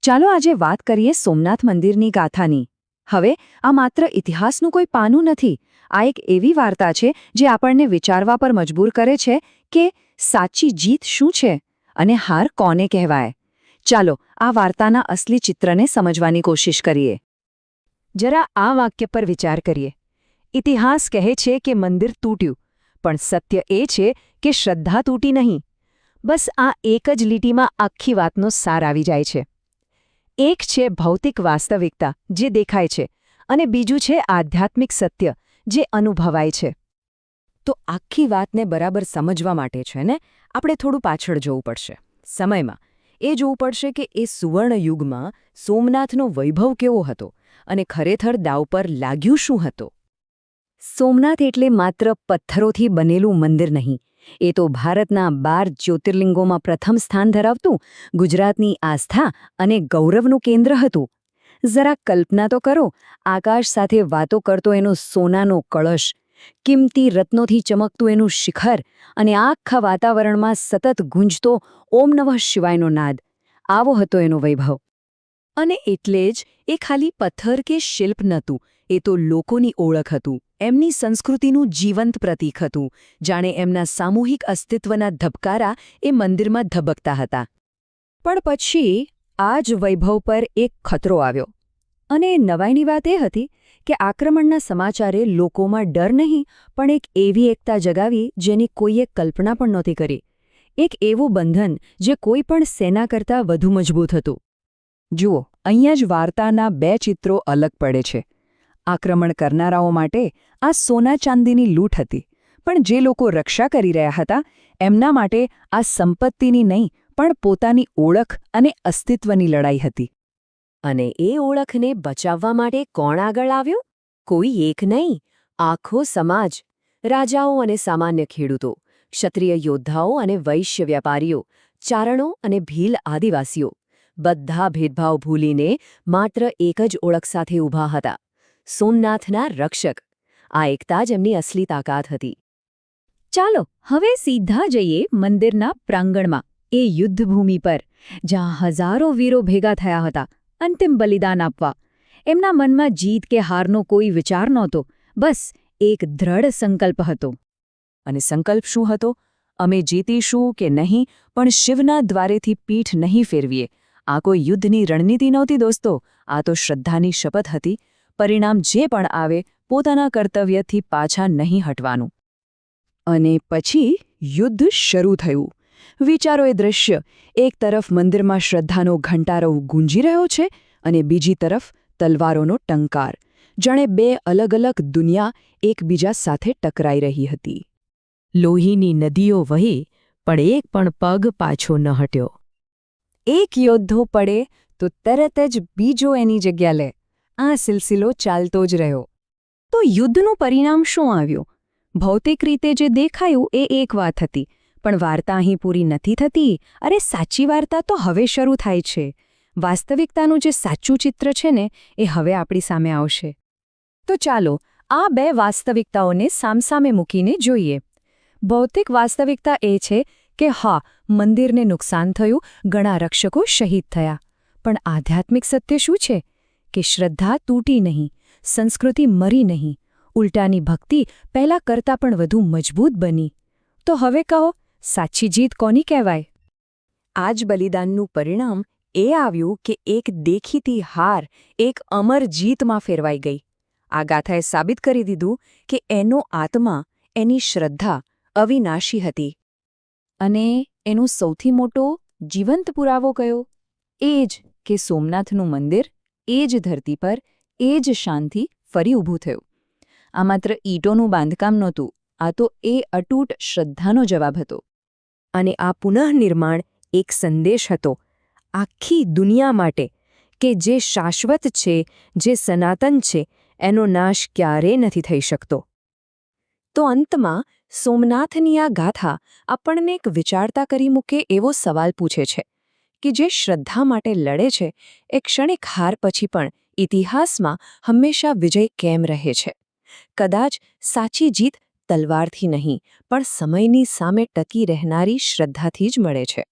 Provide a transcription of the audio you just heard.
ચાલો આજે વાત કરીએ સોમનાથ મંદિરની ગાથાની. હવે આ માત્ર ઇતિહાસનું કોઈ પાનું નથી. આ એક એવી વાર્તા છે જે આપણને વિચારવા પર મજબૂર કરે છે કે સાચી જીત શું છે અને હાર કોને કહેવાય. ચાલો આ વાર્તાના અસલી ચિત્રને સમજવાની કોશિશ કરીએ. જરા આ વાક્ય પર વિચાર કરીએ. ઇતિહાસ કહે છે કે મંદિર તૂટ્યું, પણ સત્ય એ છે કે શ્રદ્ધા તૂટી નહીં. બસ આ એક જ લીટીમાં આખી વાતનો સાર આવી જાય છે. એક છે ભૌતિક વાસ્તવિકતા જે દેખાય છે, અને બીજું છે આધ્યાત્મિક સત્ય જે અનુભવાય છે. તો આખી વાતને બરાબર સમજવા માટે છે ને આપણે થોડું પાછળ જોવું પડશે. સમયમાં એ જોવું પડશે કે એ સુવર્ણ યુગમાં સોમનાથનો વૈભવ કેવો હતો અને ખરેખર દાવ પર લાગ્યું શું હતું. સોમનાથ એટલે માત્ર પથ્થરોથી બનેલું મંદિર નહીં. એ તો ભારતના 12 જ્યોતિર્લિંગોમાં પ્રથમ સ્થાન ધરાવતું ગુજરાતની આસ્થા અને ગૌરવનું કેન્દ્ર હતું. જરા કલ્પના તો કરો, આકાશ સાથે વાતો કરતો એનો સોનાનો કળશ, કિંમતી રત્નોથી ચમકતું એનું શિખર અને આખા વાતાવરણમાં સતત ગુંજતો ઓમ નમઃ શિવાયનો નાદ. આવો હતો એનો વૈભવ. અને એટલે જ એ ખાલી પથ્થર કે શિલ્પ નહોતું, એ તો લોકોની ઓળખ હતું, એમની સંસ્કૃતિનું જીવંત પ્રતીક હતું. જાણે એમના સામૂહિક અસ્તિત્વના ધબકારા એ મંદિરમાં ધબકતા હતા. પણ પછી આ જ વૈભવ પર એક ખતરો આવ્યો. અને નવાઈની વાત એ હતી કે આક્રમણના સમાચારે લોકોમાં ડર નહીં પણ એક એવી એકતા જગાવી જેની કોઈએ કલ્પના પણ નહોતી કરી. એક એવું બંધન જે કોઈ પણ સેના કરતાં વધુ મજબૂત હતું. જુઓ, અહીંયા જ વાર્તાના 2 ચિત્રો અલગ પડે છે. આક્રમણ કરનારાઓ માટે આ સોના ચાંદીની લૂંટ હતી, પણ જે લોકો રક્ષા કરી રહ્યા હતા એમના માટે આ સંપત્તિની નહીં પણ પોતાની ઓળખ અને અસ્તિત્વની લડાઈ હતી. અને એ ઓળખને બચાવવા માટે કોણ આગળ આવ્યું? કોઈ એક નહીં, આખો સમાજ. રાજાઓ અને સામાન્ય ખેડૂતો, ક્ષત્રિય યોદ્ધાઓ અને વૈશ્ય વેપારીઓ, ચારણો અને ભીલ આદિવાસીઓ, બધા ભેદભાવ ભૂલીને માત્ર એક જ ઓળખ સાથે ઊભા હતા: સોમનાથના રક્ષક. આ એકતા જ એમની અસલી તાકાત હતી. ચાલો હવે સીધા જઈએ મંદિરના પ્રાંગણમાં, એ યુદ્ધભૂમિ પર, જ્યાં હજારો વીરો ભેગા થયા હતા અંતિમ બલિદાન આપવા. એમના મનમાં જીત કે હારનો કોઈ વિચાર નહોતો, બસ એક દ્રઢ સંકલ્પ હતો. અને સંકલ્પ શું હતો? અમે જીતીશું કે નહીં, પણ શિવના દ્વારેથી પીઠ નહીં ફેરવીએ. આ કોઈ યુદ્ધની રણનીતિ નહોતી દોસ્તો, આ તો શ્રદ્ધાની શપથ હતી. પરિણામ જે પણ આવે, પોતાના કર્તવ્યથી પાછા નહીં હટવાનું. અને પછી યુદ્ધ શરૂ થયું. વિચારો એ દૃશ્ય. એક તરફ મંદિરમાં શ્રદ્ધાનો ઘંટારો ગુંજી રહ્યો છે અને બીજી તરફ તલવારોનો ટંકાર. જાણે 2 અલગ અલગ દુનિયા એકબીજા સાથે ટકરાઈ રહી હતી. લોહીની નદીઓ વહી, પણ એક પણ પગ પાછો ન હટ્યો. એક યોદ્ધો પડે તો તરત જ બીજો એની જગ્યા લે. આ સિલસિલો ચાલતો જ રહ્યો. તો યુદ્ધનું પરિણામ શું આવ્યું? ભૌતિક રીતે જે દેખાયું એ એક વાત હતી, પણ વાર્તા અહીં પૂરી નથી થતી. અરે સાચી વાર્તા તો હવે શરૂ થાય છે. વાસ્તવિકતાનું જે સાચું ચિત્ર છે ને એ હવે આપણી સામે આવશે. તો ચાલો આ 2 વાસ્તવિકતાઓને સામસામે મૂકીને જોઈએ. ભૌતિક વાસ્તવિકતા એ છે કે હા, મંદિરને નુકસાન થયું, ઘણા રક્ષકો શહીદ થયા. પણ આધ્યાત્મિક સત્ય શું છે? કે શ્રદ્ધા તૂટી નહીં, સંસ્કૃતિ મરી નહીં, ઉલટાની ભક્તિ પહેલાં કરતાં પણ વધુ મજબૂત બની. તો હવે કહો, સાચી જીત કોની કહેવાય? આ જ બલિદાનનું પરિણામ એ આવ્યું કે એક દેખીતી હાર એક અમર જીતમાં ફેરવાઈ ગઈ. આ ગાથાએ સાબિત કરી દીધું કે એનો આત્મા, એની શ્રદ્ધા અવિનાશી હતી. અને એનો સૌથી મોટો જીવંત પુરાવો કયો? એ જ કે સોમનાથનું મંદિર એ જ ધરતી પર એ જ શાનથી ફરી ઊભું થયું. આ માત્ર ઈંટોનું બાંધકામ નહોતું, આ તો એ અતૂટ શ્રદ્ધાનો જવાબ હતો. અને આ પુનઃનિર્માણ એક સંદેશ હતો આખી દુનિયા માટે કે જે શાશ્વત છે, જે સનાતન છે, એનો નાશ ક્યારેય નથી થઈ શકતો. તો અંતમાં સોમનાથની આ ગાથા આપણને એક વિચારતા કરી મૂકે એવો સવાલ પૂછે છે કે જે શ્રદ્ધા માટે લડે છે એ ક્ષણિક હાર પછી પણ ઇતિહાસમાં હંમેશા વિજય કેમ રહે છે? કદાચ સાચી જીત તલવારથી નહીં, પણ સમયની સામે ટકી રહેનારી શ્રદ્ધાથી જ મળે છે.